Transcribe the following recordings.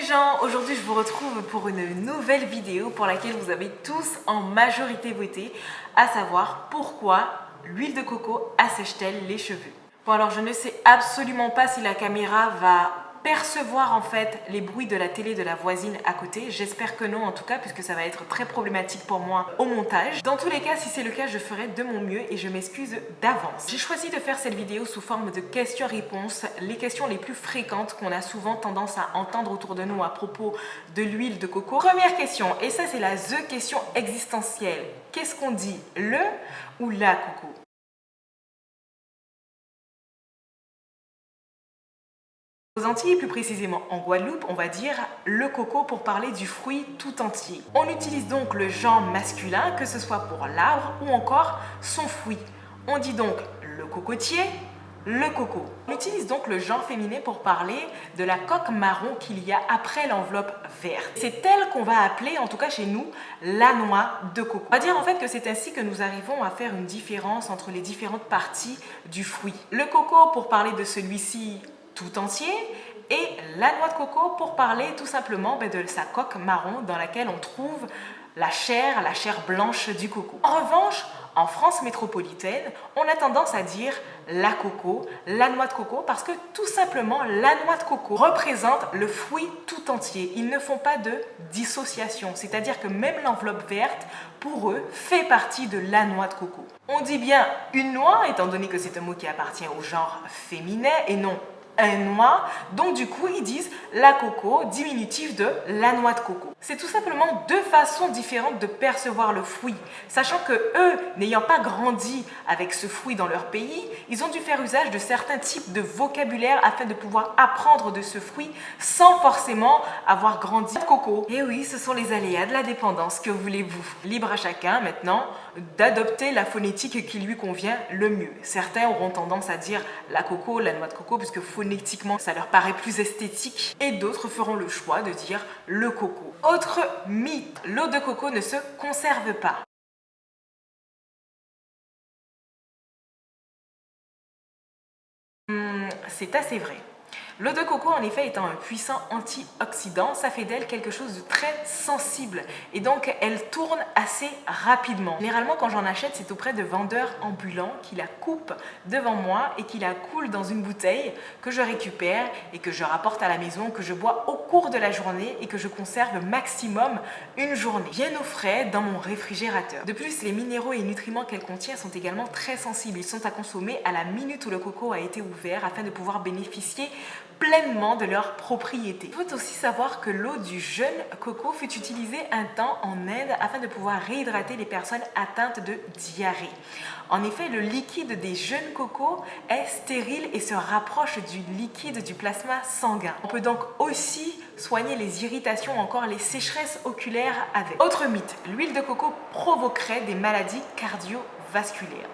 gens, aujourd'hui je vous retrouve pour une nouvelle vidéo pour laquelle vous avez tous en majorité voté, à savoir pourquoi l'huile de coco assèche-t-elle les cheveux. Bon alors je ne sais absolument pas si la caméra va percevoir en fait les bruits de la télé de la voisine à côté. J'espère que non en tout cas puisque ça va être très problématique pour moi au montage. Dans tous les cas, si c'est le cas, je ferai de mon mieux et je m'excuse d'avance. J'ai choisi de faire cette vidéo sous forme de questions-réponses, les questions les plus fréquentes qu'on a souvent tendance à entendre autour de nous à propos de l'huile de coco. Première question, et ça c'est la The question existentielle. Qu'est-ce qu'on dit, le ou la coco? Aux Antilles, plus précisément en Guadeloupe, on va dire le coco pour parler du fruit tout entier. On utilise donc le genre masculin, que ce soit pour l'arbre ou encore son fruit. On dit donc le cocotier, le coco. On utilise donc le genre féminin pour parler de la coque marron qu'il y a après l'enveloppe verte. C'est elle qu'on va appeler, en tout cas chez nous, la noix de coco. On va dire en fait que c'est ainsi que nous arrivons à faire une différence entre les différentes parties du fruit. Le coco pour parler de celui-ci tout entier et la noix de coco pour parler tout simplement de sa coque marron dans laquelle on trouve la chair blanche du coco. En revanche, en France métropolitaine, on a tendance à dire la coco, la noix de coco parce que tout simplement la noix de coco représente le fruit tout entier. Ils ne font pas de dissociation, c'est-à-dire que même l'enveloppe verte pour eux fait partie de la noix de coco. On dit bien une noix étant donné que c'est un mot qui appartient au genre féminin et non un noix, donc du coup ils disent la coco, diminutif de la noix de coco. C'est tout simplement deux façons différentes de percevoir le fruit, sachant que eux, n'ayant pas grandi avec ce fruit dans leur pays, ils ont dû faire usage de certains types de vocabulaire afin de pouvoir apprendre de ce fruit sans forcément avoir grandi de coco. Et oui, ce sont les aléas de la dépendance, que voulez-vous? Libre à chacun maintenant d'adopter la phonétique qui lui convient le mieux. Certains auront tendance à dire la coco, la noix de coco, puisque phonétiquement ça leur paraît plus esthétique, et d'autres feront le choix de dire le coco. Autre mythe, l'eau de coco ne se conserve pas. C'est assez vrai. L'eau de coco, en effet, étant un puissant antioxydant, ça fait d'elle quelque chose de très sensible et donc elle tourne assez rapidement. Généralement, quand j'en achète, c'est auprès de vendeurs ambulants qui la coupent devant moi et qui la coulent dans une bouteille que je récupère et que je rapporte à la maison, que je bois au cours de la journée et que je conserve maximum une journée, bien au frais dans mon réfrigérateur. De plus, les minéraux et nutriments qu'elle contient sont également très sensibles. Ils sont à consommer à la minute où le coco a été ouvert afin de pouvoir bénéficier pleinement de leurs propriétés. Il faut aussi savoir que l'eau du jeune coco fut utilisée un temps en Inde afin de pouvoir réhydrater les personnes atteintes de diarrhée. En effet, le liquide des jeunes cocos est stérile et se rapproche du liquide du plasma sanguin. On peut donc aussi soigner les irritations, encore les sécheresses oculaires avec. Autre mythe, l'huile de coco provoquerait des maladies cardiovasculaires.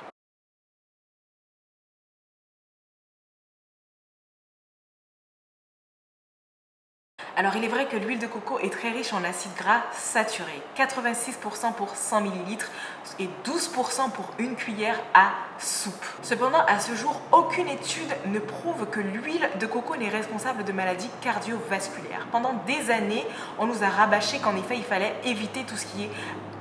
Alors il est vrai que l'huile de coco est très riche en acides gras saturés, 86% pour 100 ml et 12% pour une cuillère à soupe. Cependant, à ce jour, aucune étude ne prouve que l'huile de coco n'est responsable de maladies cardiovasculaires. Pendant des années, on nous a rabâché qu'en effet, il fallait éviter tout ce qui est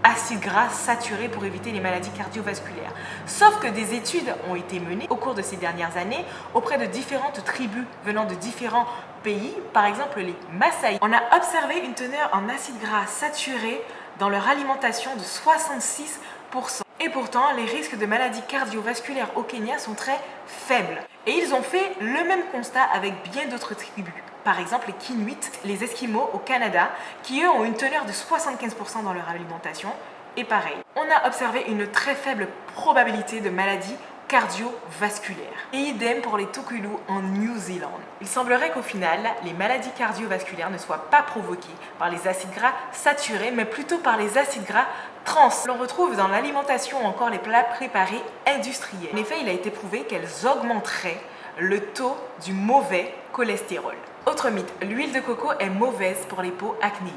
acides gras saturés pour éviter les maladies cardiovasculaires. Sauf que des études ont été menées au cours de ces dernières années auprès de différentes tribus venant de différents pays, par exemple les Maasai. On a observé une teneur en acides gras saturés dans leur alimentation de 66%. Et pourtant, les risques de maladies cardiovasculaires au Kenya sont très faibles. Et ils ont fait le même constat avec bien d'autres tribus. Par exemple, les Kinuits, les Esquimaux au Canada, qui eux ont une teneur de 75% dans leur alimentation. Et pareil, on a observé une très faible probabilité de maladies cardiovasculaires. Et idem pour les Tokulu en New Zealand. Il semblerait qu'au final, les maladies cardiovasculaires ne soient pas provoquées par les acides gras saturés, mais plutôt par les acides gras trans. L'on retrouve dans l'alimentation ou encore les plats préparés industriels. En effet, il a été prouvé qu'elles augmenteraient le taux du mauvais cholestérol. Autre mythe, l'huile de coco est mauvaise pour les peaux acnéiques.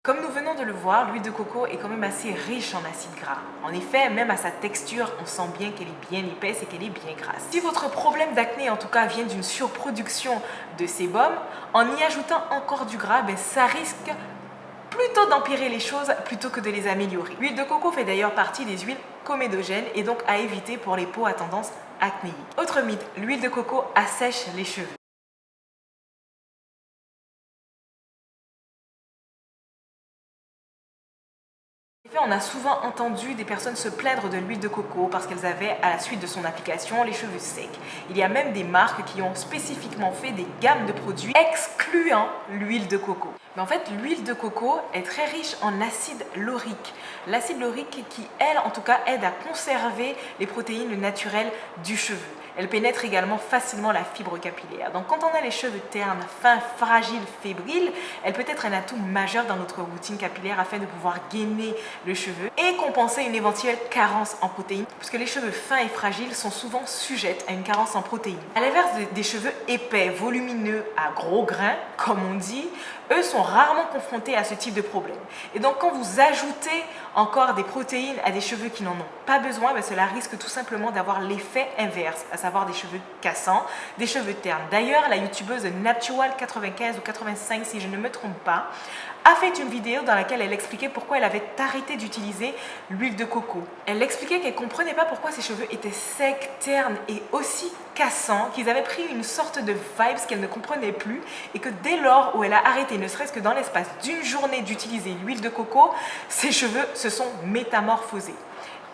Comme nous venons venons de le voir, l'huile de coco est quand même assez riche en acides gras. En effet, même à sa texture, on sent bien qu'elle est bien épaisse et qu'elle est bien grasse. Si votre problème d'acné en tout cas vient d'une surproduction de sébum, en y ajoutant encore du gras, ça risque plutôt d'empirer les choses plutôt que de les améliorer. L'huile de coco fait d'ailleurs partie des huiles comédogènes et donc à éviter pour les peaux à tendance acnéique. Autre mythe, l'huile de coco assèche les cheveux. On a souvent entendu des personnes se plaindre de l'huile de coco parce qu'elles avaient, à la suite de son application, les cheveux secs. Il y a même des marques qui ont spécifiquement fait des gammes de produits excluant l'huile de coco. Mais en fait, l'huile de coco est très riche en acide laurique. L'acide laurique qui, elle, en tout cas, aide à conserver les protéines naturelles du cheveu. Elle pénètre également facilement la fibre capillaire. Donc quand on a les cheveux ternes, fins, fragiles, fébriles, elle peut être un atout majeur dans notre routine capillaire afin de pouvoir gainer le cheveu et compenser une éventuelle carence en protéines, puisque les cheveux fins et fragiles sont souvent sujettes à une carence en protéines. À l'inverse des cheveux épais, volumineux, à gros grains, comme on dit, eux sont rarement confrontés à ce type de problème. Et donc quand vous ajoutez encore des protéines à des cheveux qui n'en ont pas besoin, cela risque tout simplement d'avoir l'effet inverse, à savoir des cheveux cassants, des cheveux ternes. D'ailleurs, la youtubeuse Natural95 ou 85, si je ne me trompe pas, a fait une vidéo dans laquelle elle expliquait pourquoi elle avait arrêté d'utiliser l'huile de coco. Elle expliquait qu'elle ne comprenait pas pourquoi ses cheveux étaient secs, ternes et aussi cassants, qu'ils avaient pris une sorte de vibes qu'elle ne comprenait plus et que dès lors où elle a arrêté, ne serait-ce que dans l'espace d'une journée d'utiliser l'huile de coco, ses cheveux se sont métamorphosés.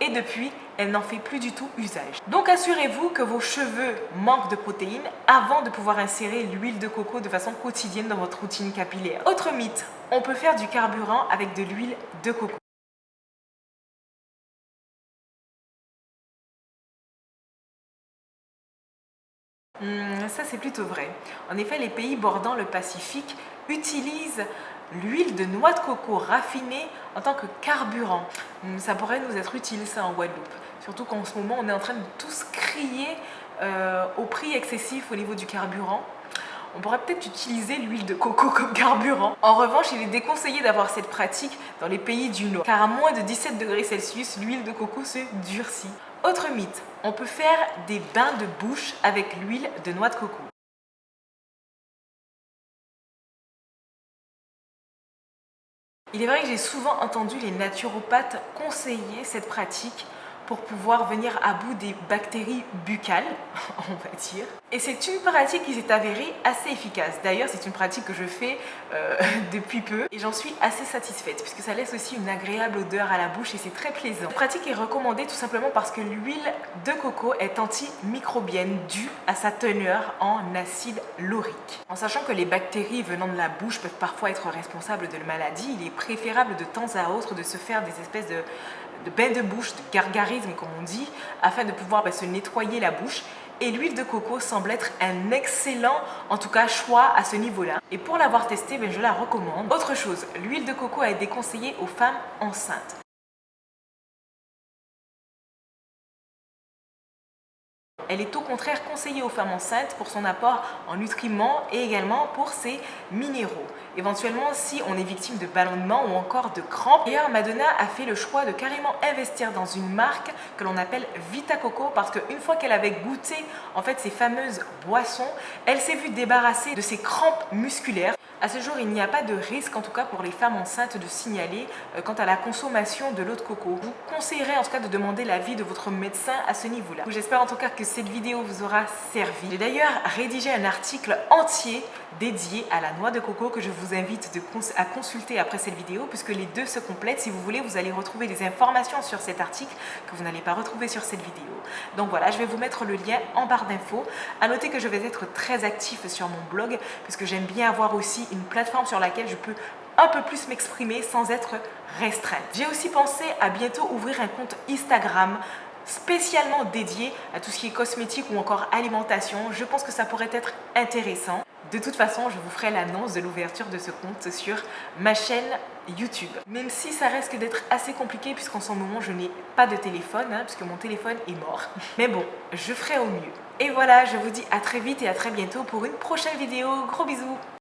Et depuis, elle n'en fait plus du tout usage. Donc assurez-vous que vos cheveux manquent de protéines avant de pouvoir insérer l'huile de coco de façon quotidienne dans votre routine capillaire. Autre mythe, on peut faire du carburant avec de l'huile de coco. Ça c'est plutôt vrai. En effet, les pays bordant le Pacifique utilisent l'huile de noix de coco raffinée en tant que carburant. Ça pourrait nous être utile ça en Guadeloupe. Surtout qu'en ce moment on est en train de tous crier au prix excessif au niveau du carburant. On pourrait peut-être utiliser l'huile de coco comme carburant. En revanche, il est déconseillé d'avoir cette pratique dans les pays du Nord, car à moins de 17 degrés Celsius, l'huile de coco se durcit. Autre mythe, on peut faire des bains de bouche avec l'huile de noix de coco. Il est vrai que j'ai souvent entendu les naturopathes conseiller cette pratique pour pouvoir venir à bout des bactéries buccales, on va dire. Et c'est une pratique qui s'est avérée assez efficace. D'ailleurs, c'est une pratique que je fais depuis peu et j'en suis assez satisfaite puisque ça laisse aussi une agréable odeur à la bouche et c'est très plaisant. Cette pratique est recommandée tout simplement parce que l'huile de coco est antimicrobienne due à sa teneur en acide laurique. En sachant que les bactéries venant de la bouche peuvent parfois être responsables de maladies, il est préférable de temps à autre de se faire des espèces de bains de bouche, de gargarisme comme on dit, afin de pouvoir se nettoyer la bouche. Et l'huile de coco semble être un excellent, en tout cas, choix à ce niveau-là. Et pour l'avoir testé, je la recommande. Autre chose, l'huile de coco a été conseillée aux femmes enceintes. Elle est au contraire conseillée aux femmes enceintes pour son apport en nutriments et également pour ses minéraux. Éventuellement, si on est victime de ballonnement ou encore de crampes. D'ailleurs, Madonna a fait le choix de carrément investir dans une marque que l'on appelle Vita Coco parce qu'une fois qu'elle avait goûté en fait ces fameuses boissons, elle s'est vue débarrasser de ses crampes musculaires. À ce jour, il n'y a pas de risque, en tout cas pour les femmes enceintes, de signaler quant à la consommation de l'eau de coco. Je vous conseillerais en tout cas de demander l'avis de votre médecin à ce niveau-là. J'espère en tout cas que cette vidéo vous aura servi. J'ai d'ailleurs rédigé un article entier dédié à la noix de coco que je vous invite à consulter après cette vidéo puisque les deux se complètent. Si vous voulez, vous allez retrouver des informations sur cet article que vous n'allez pas retrouver sur cette vidéo. Donc voilà, je vais vous mettre le lien en barre d'infos. À noter que je vais être très actif sur mon blog puisque j'aime bien avoir aussi une plateforme sur laquelle je peux un peu plus m'exprimer sans être restreinte. J'ai aussi pensé à bientôt ouvrir un compte Instagram spécialement dédié à tout ce qui est cosmétique ou encore alimentation. Je pense que ça pourrait être intéressant. De toute façon, je vous ferai l'annonce de l'ouverture de ce compte sur ma chaîne YouTube. Même si ça risque d'être assez compliqué puisqu'en ce moment, je n'ai pas de téléphone, puisque mon téléphone est mort. Mais bon, je ferai au mieux. Et voilà, je vous dis à très vite et à très bientôt pour une prochaine vidéo. Gros bisous!